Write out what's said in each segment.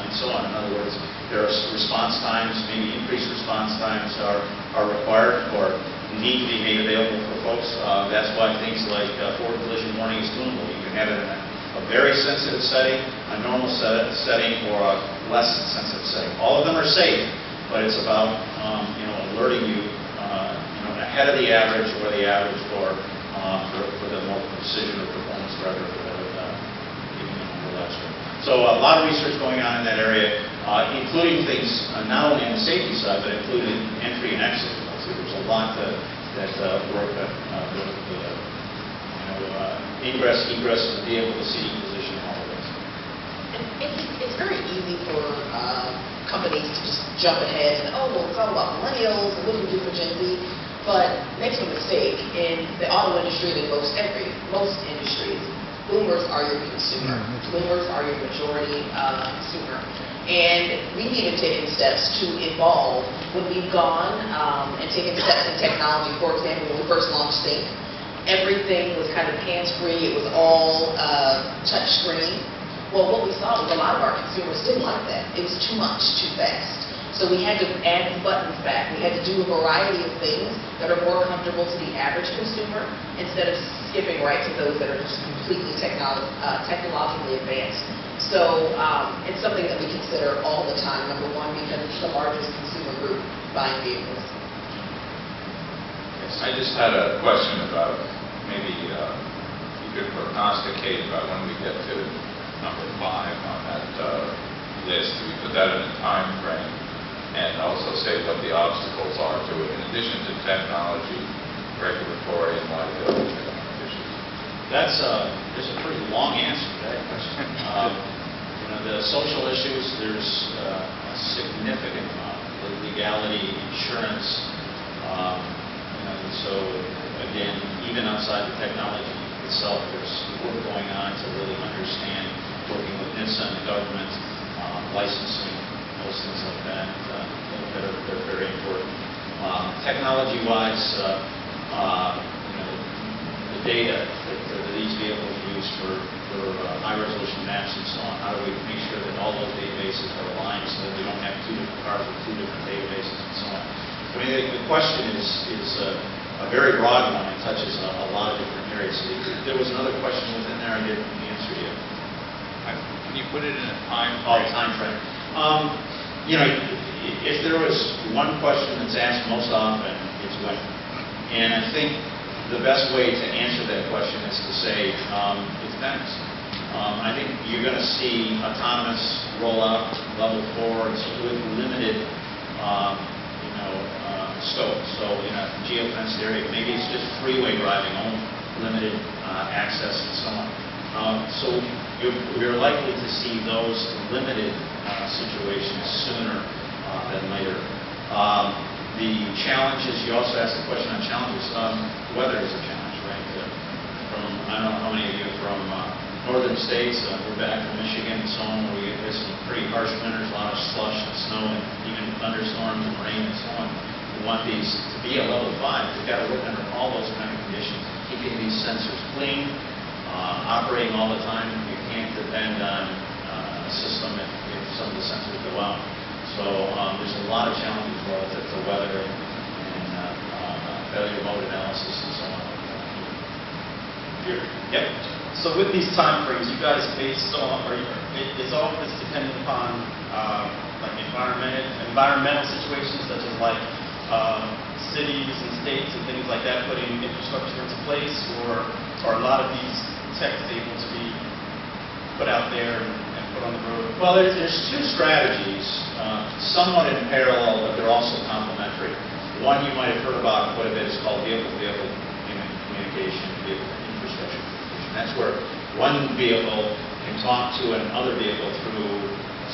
and so on. In other words, there are response times, maybe increased response times are required or need to be made available for folks. That's why things like forward collision warning is tunable. You can have it in a very sensitive setting, a normal setting, or a less sensitive setting. All of them are safe, but it's about alerting you, ahead of the average or the average for the more precision or performance driver giving them a less. So a lot of research going on in that area, including things not only on the safety side, but including entry and exit. So there's a lot that work with ingress, egress of the vehicle, the seating position, all of those. And it's very easy for companies to just jump ahead and, well, it's all about millennials and what do we do for Gen Z? But make no mistake, in the auto industry and in most industries, boomers are your consumer. Boomers are your majority consumer. And we need to take steps to evolve. When we've gone and taken steps in technology, for example, when we first launched Sync, everything was kind of hands-free. It was all touch screen. Well, what we saw was a lot of our consumers didn't like that. It was too much, too fast. So we had to add the buttons back. We had to do a variety of things that are more comfortable to the average consumer instead of skipping right to those that are just completely technologically advanced. So it's something that we consider all the time, number one, because it's the largest consumer group buying vehicles. Yes, I just had a question about maybe you could prognosticate about when we get to number 5 on that list. We put that in a time frame. And also say what the obstacles are to it, in addition to technology, regulatory, and liability issues. There's a pretty long answer to that question. The social issues, there's a significant amount. The legality, insurance, so again, even outside the technology itself, there's work going on to really understand, working with NHTSA and the government, licensing, those things like that. They're very important. Technology-wise, the data that these vehicles use for high-resolution maps and so on, how do we make sure that all those databases are aligned so that we don't have 2 different cars with 2 different databases and so on. I mean, the question is a very broad one. It touches a lot of different areas. So there was another question within there I didn't answer yet. Can you put it in a time frame? Time frame. If there was one question that's asked most often, it's when. And I think the best way to answer that question is to say it depends. I think you're going to see autonomous rollout level 4 with limited scope. So in a geofenced area, maybe it's just freeway driving only, limited access and so on. So you're likely to see those limited situations sooner than later. The challenges, you also asked the question on challenges. Weather is a challenge, right? I don't know how many of you are from northern states. We're back from Michigan and so on, where we get some pretty harsh winters, a lot of slush and snow, and even thunderstorms and rain and so on. We want these to be a level 5. We've got to work under all those kind of conditions, keeping these sensors clean, operating all the time. You can't depend on a system if some of the sensors go out. So there's a lot of challenges relative to weather and failure mode analysis and so on. Yep. So with these time frames, you guys based on, is all this dependent upon like environmental situations such as like cities and states and things like that putting infrastructure into place, or are a lot of these techs able to be put out there and put on the road? Well, there's 2 strategies, somewhat in parallel, but they're also complementary. One you might have heard about quite a bit is called vehicle-to-vehicle communication, vehicle infrastructure communication. That's where one vehicle can talk to another vehicle through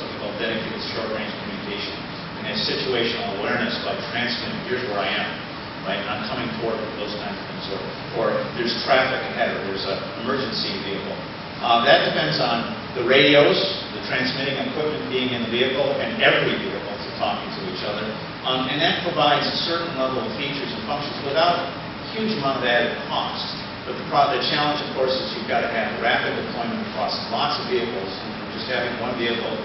something called dedicated short-range communication. And it's situational awareness by transmitting, here's where I am, right? I'm coming toward those kinds of things. Or there's traffic ahead, or there's an emergency vehicle. That depends on the radios, the transmitting equipment being in the vehicle, and every vehicle talking to each other. And that provides a certain level of features and functions without a huge amount of added cost. But the challenge, of course, is you've got to have rapid deployment across lots of vehicles. Just having one vehicle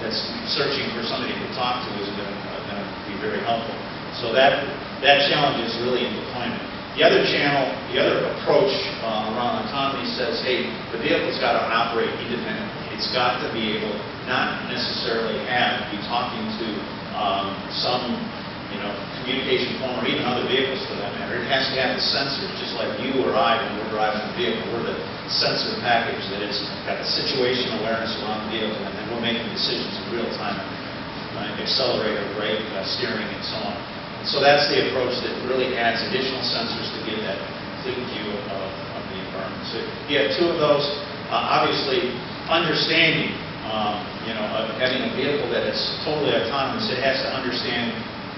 that's searching for somebody to talk to is going to be very helpful. So that challenge is really in deployment. The other channel, the other approach around autonomy says, hey, the vehicle's got to operate independently. It's got to be able not necessarily be talking to some communication phone or even other vehicles for that matter. It has to have the sensors, just like you or I when we're driving the vehicle. We're the sensor package that has got the situational awareness around the vehicle, and then we're making decisions in real time, accelerator, brake, steering, and so on. And so that's the approach that really adds additional sensors to give that complete view of the environment. So you have two of those. Obviously, understanding, of having a vehicle that is totally autonomous, it has to understand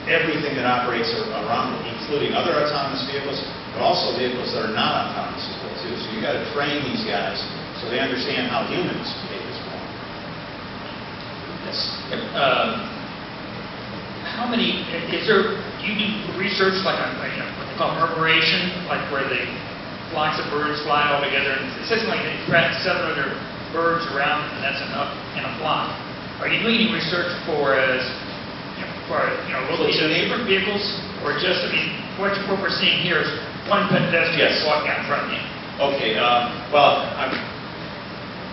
everything that operates around it, including other autonomous vehicles, but also vehicles that are not autonomous as well, too. So you've got to train these guys so they understand how humans behave as well. Yes. How many, do you do research like on, what they call murmuration, like where the flocks of birds fly all together, and it says like they track 7 other birds around, and that's enough in a flock. Are you doing any research for locating different vehicles, or just, what we're seeing here is one pedestrian walking out in front of you? Okay, well,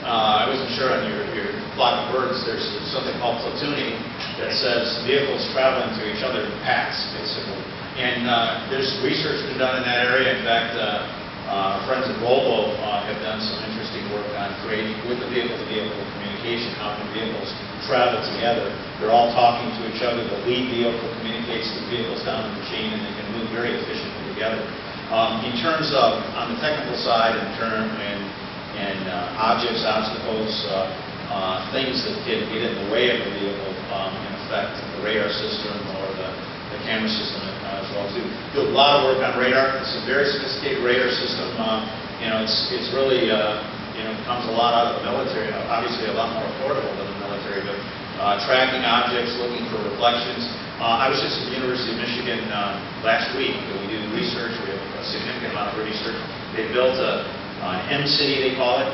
I wasn't sure on your flock of birds. There's something called platooning that says vehicles traveling to each other in packs, basically. And there's research been done in that area. In fact, our friends at Volvo have done some interesting work on creating, with the vehicle-to-vehicle communication, how can vehicles travel together. They're all talking to each other. The lead vehicle communicates to the vehicles down the chain, and they can move very efficiently together. In terms of, on the technical side, and objects, obstacles, things that can get in the way of the vehicle, in effect, the radar system or the camera system as well too. Do a lot of work on radar. It's a very sophisticated radar system. It's really comes a lot out of the military. Obviously, a lot more affordable than the military, but tracking objects, looking for reflections. I was just at the University of Michigan last week. We do research. We have a significant amount of research. They built an M-City, they call it,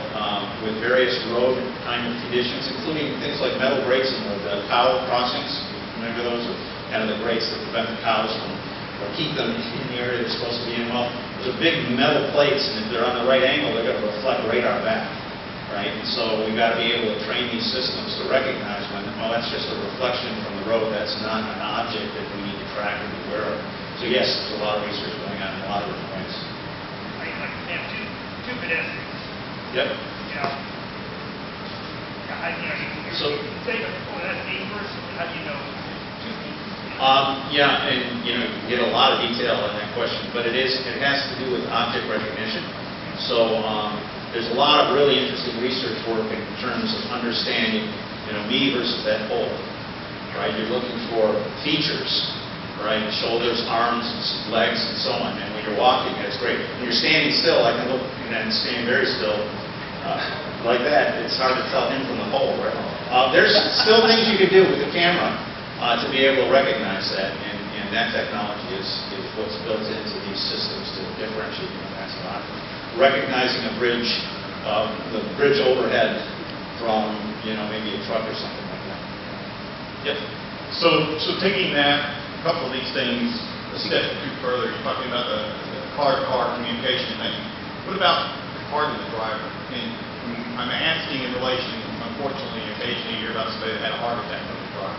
with various road kind of conditions, including things like metal grates and the cow crossings. Remember those are kind of the grates that prevent the cows from, or keep them in the area they're supposed to be in. Well, those are big metal plates, and if they're on the right angle, they're going to reflect radar back, right? And so we've got to be able to train these systems to recognize when, well, that's just a reflection from the road. That's not an object that we need to track and be aware of. So yes, there's a lot of research going on in a lot of different ways. I have two pedestrians. Yep. You say, oh, that's dangerous. How do you know? Yeah, and you get a lot of detail in that question, but it has to do with object recognition. So there's a lot of really interesting research work in terms of understanding, me versus that pole, right? You're looking for features, right? Shoulders, arms, legs, and so on. And when you're walking, that's great. When you're standing still, I can look and stand very still like that. It's hard to tell him from the pole, right? There's still things you can do with the camera to be able to recognize that, and that technology is what's built into these systems to differentiate from that's a lot. Recognizing a bridge, the bridge overhead from, maybe a truck or something like that. Yep. So taking that, a couple of these things a step too further, you're talking about the car-to-car communication thing. What about the car to the driver? And I'm asking in relation, unfortunately, occasionally you hear about somebody that had a heart attack from the driver.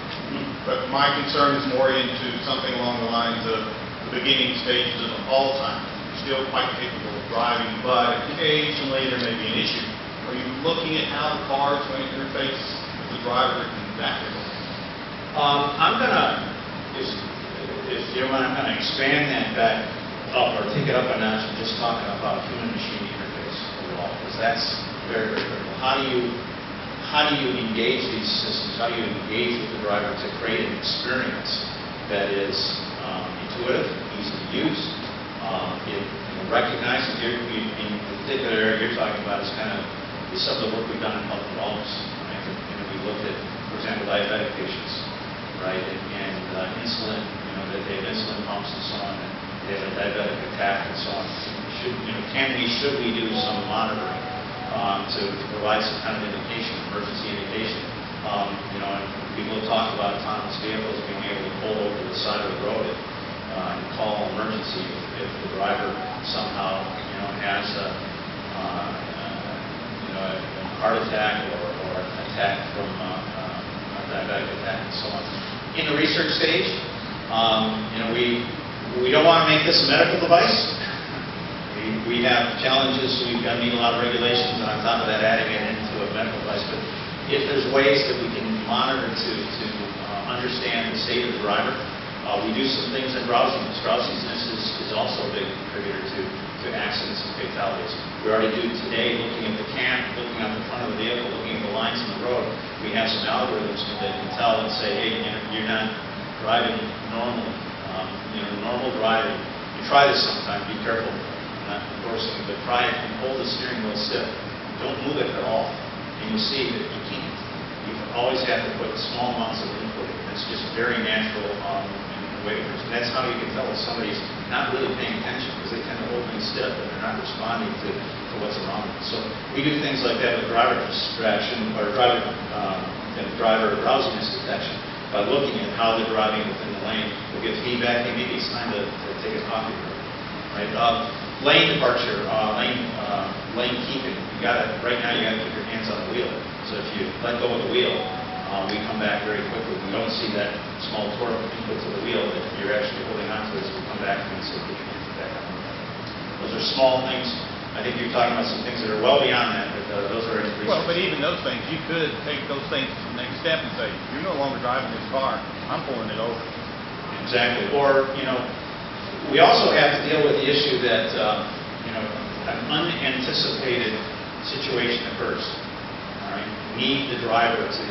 But my concern is more into something along the lines of the beginning stages of Alzheimer's. You're still quite capable of driving, but occasionally there may be an issue. Are you looking at how the car is going to interface with the driver in that regard? I'm going to, if you don't mind, I'm going to expand that back up or take it up a notch and just talking about human-machine interface overall, because that's very, very critical. How do you engage these systems? How do you engage with the driver to create an experience that is intuitive, easy to use, recognizing in the particular area you're talking about is some of the work we've done in health and wellness. Right? We looked at, for example, diabetic patients, right, and insulin, that they have insulin pumps and so on, and they have a diabetic attack and so on. Should we do some monitoring to provide some kind of indication, emergency indication? And talk about autonomous vehicles being able to pull over to the side of the road and call emergency if the driver somehow, has a heart attack or an attack from a diabetic attack and so on. In the research stage, we don't want to make this a medical device. We have challenges. We've got to meet a lot of regulations, and on top of that, adding it into a medical device. But if there's ways that we can monitor to understand the state of the driver, we do some things in drowsiness. Drowsiness is also a big contributor to accidents and fatalities. We already do today, looking at the cam, looking at the front of the vehicle, looking at the lines in the road. We have some algorithms that can tell and say, hey, you're not driving normally. Normal driving. You try this sometime. Be careful. I'm not endorsing it, but try it and hold the steering wheel stiff. Don't move it at all, and you'll see that you can't. You always have to put small amounts of input. It's just very natural way to person. That's how you can tell if somebody's not really paying attention, because they tend to hold things stiff and they're not responding to what's around them. So we do things like that with driver distraction or driver drowsiness detection by looking at how they're driving within the lane. We'll get feedback. Hey, maybe it's time to take a coffee break. Right? Lane departure, lane keeping. Right now you got to keep your hands on the wheel. So if you let go of the wheel, we come back very quickly. We don't see that small torque input to the wheel that you're actually holding onto it, so we come back and say, put your hands back on. Those are small things. I think you're talking about some things that are well beyond that, but those are in research. Well, but even those things, you could take those things to the next step and say, you're no longer driving this car, I'm pulling it over. Exactly. Or, we also have to deal with the issue that, an unanticipated situation occurs. All right? Need the driver to,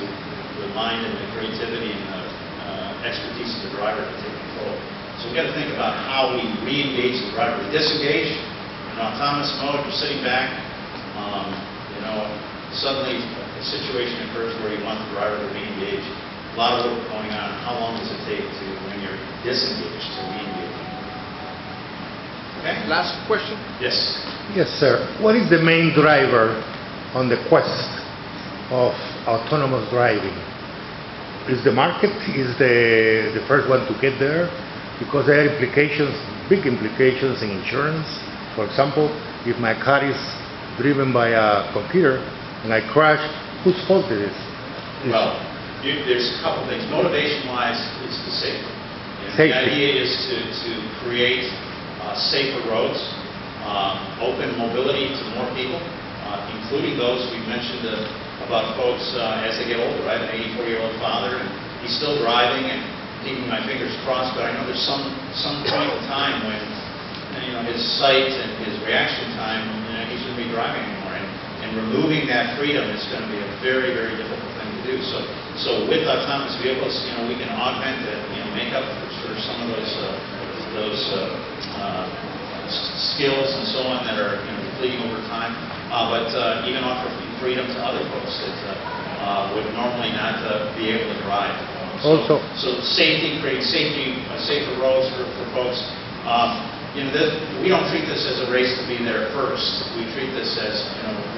the mind and the creativity and the expertise of the driver to take control. So we've got to think about how we re-engage the driver. We disengage in autonomous mode, you're sitting back, suddenly a situation occurs where you want the driver to re-engage. A lot of work going on. How long does it take to, when you're disengaged, to re-engage? Okay? Last question. Yes. Yes, sir. What is the main driver on the quest of autonomous driving? Is the market the first one to get there? Because there are implications, big implications in insurance. For example, if my car is driven by a computer and I crash, whose fault it is? Well, there's a couple things. Motivation-wise, it's the safety. Safety. The idea is to create safer roads, open mobility to more people, including those we've mentioned about folks as they get older. I have an 84-year-old father, and he's still driving and keeping my fingers crossed, but I know there's some point in time when his sight and his reaction time, he shouldn't be driving anymore. And removing that freedom is going to be a very, very difficult thing to do. So with autonomous vehicles, we can augment it, make up for some of those skills and so on that are depleting over time, but even offer freedom to other folks that would normally not be able to drive. So safety, create safer roads for folks. We don't treat this as a race to be there first. We treat this as,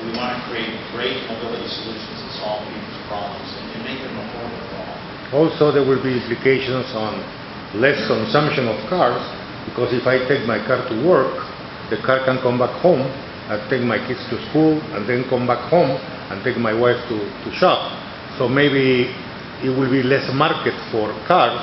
we want to create great mobility solutions and solve people's problems and make them affordable for all. Also, there will be implications on less consumption of cars, because if I take my car to work, the car can come back home, I take my kids to school, and then come back home and take my wife to shop. So maybe it will be less market for cars,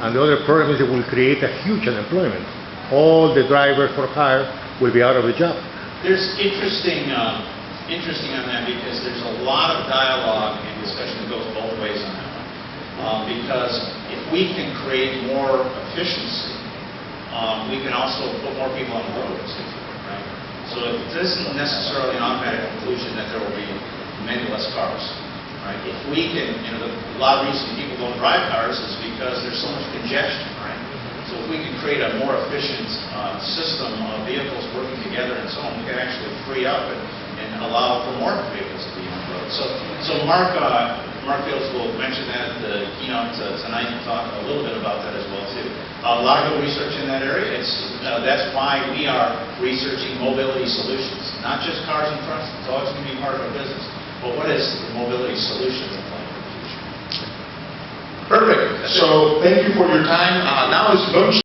and the other problem is it will create a huge unemployment. All the drivers for hire will be out of a job. There's interesting on that, because there's a lot of dialogue and discussion that goes both ways on that one. Because if we can create more efficiency, we can also put more people on the road, right? So it isn't necessarily an automatic conclusion that there will be many less cars, right? If we can, a lot of reasons people don't drive cars is because there's so much congestion, right? So if we can create a more efficient system of vehicles working together and so on, we can actually free up and allow for more vehicles to be on the road. So Mark Fields will mention that at the keynote tonight and talk a little bit about that as well too. A lot of good research in that area. That's why we are researching mobility solutions, not just cars and trucks. It's always going to be part of our business. But what is the mobility solution look like in the future? So thank you for your time. Now is lunch